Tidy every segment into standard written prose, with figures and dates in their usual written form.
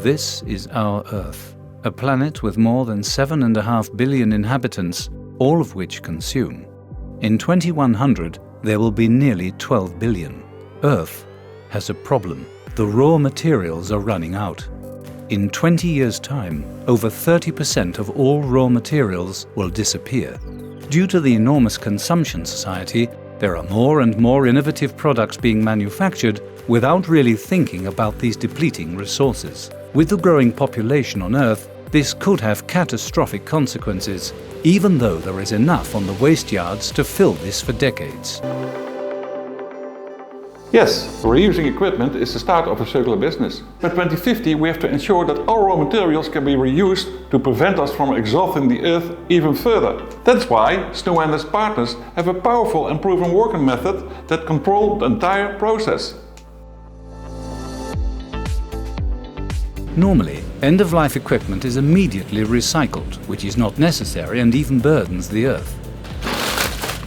This is our Earth, a planet with more than 7.5 billion inhabitants, all of which consume. In 2100, there will be nearly 12 billion. Earth has a problem. The raw materials are running out. In 20 years' time, over 30% of all raw materials will disappear. Due to the enormous consumption society, there are more and more innovative products being manufactured without really thinking about these depleting resources. With the growing population on Earth, this could have catastrophic consequences, even though there is enough on the waste yards to fill this for decades. Yes, reusing equipment is the start of a circular business. By 2050 we have to ensure that all raw materials can be reused to prevent us from exhausting the Earth even further. That's why SNEW and its partners have a powerful and proven working method that controls the entire process. Normally, end-of-life equipment is immediately recycled, which is not necessary and even burdens the Earth.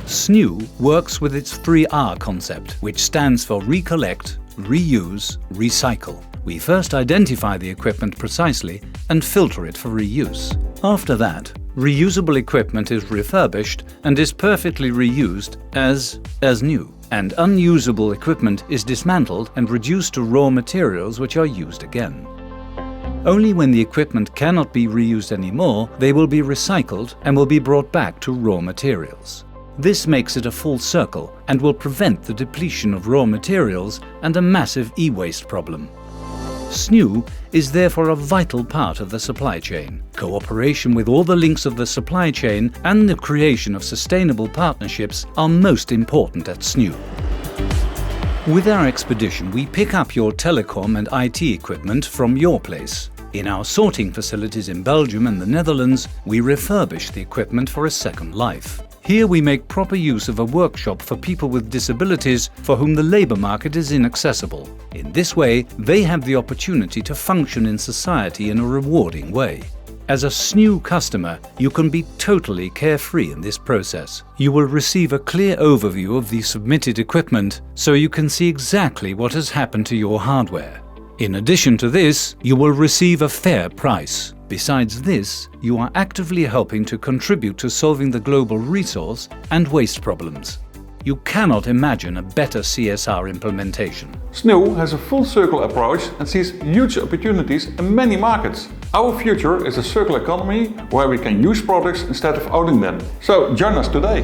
SNEW works with its 3R concept, which stands for recollect, reuse, recycle. We first identify the equipment precisely and filter it for reuse. After that, reusable equipment is refurbished and is perfectly reused as new. And unusable equipment is dismantled and reduced to raw materials which are used again. Only when the equipment cannot be reused anymore, they will be recycled and will be brought back to raw materials. This makes it a full circle and will prevent the depletion of raw materials and a massive e-waste problem. SNEW is therefore a vital part of the supply chain. Cooperation with all the links of the supply chain and the creation of sustainable partnerships are most important at SNEW. With our expedition, we pick up your telecom and IT equipment from your place. In our sorting facilities in Belgium and the Netherlands, we refurbish the equipment for a second life. Here we make proper use of a workshop for people with disabilities for whom the labour market is inaccessible. In this way, they have the opportunity to function in society in a rewarding way. As a SNEW customer, you can be totally carefree in this process. You will receive a clear overview of the submitted equipment, so you can see exactly what has happened to your hardware. In addition to this, you will receive a fair price. Besides this, you are actively helping to contribute to solving the global resource and waste problems. You cannot imagine a better CSR implementation. SNEW has a full circle approach and sees huge opportunities in many markets. Our future is a circular economy where we can use products instead of owning them. So join us today.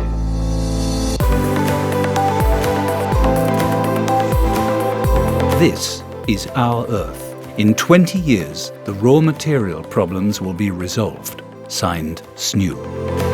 This is our Earth. In 20 years, the raw material problems will be resolved. Signed, SNEW.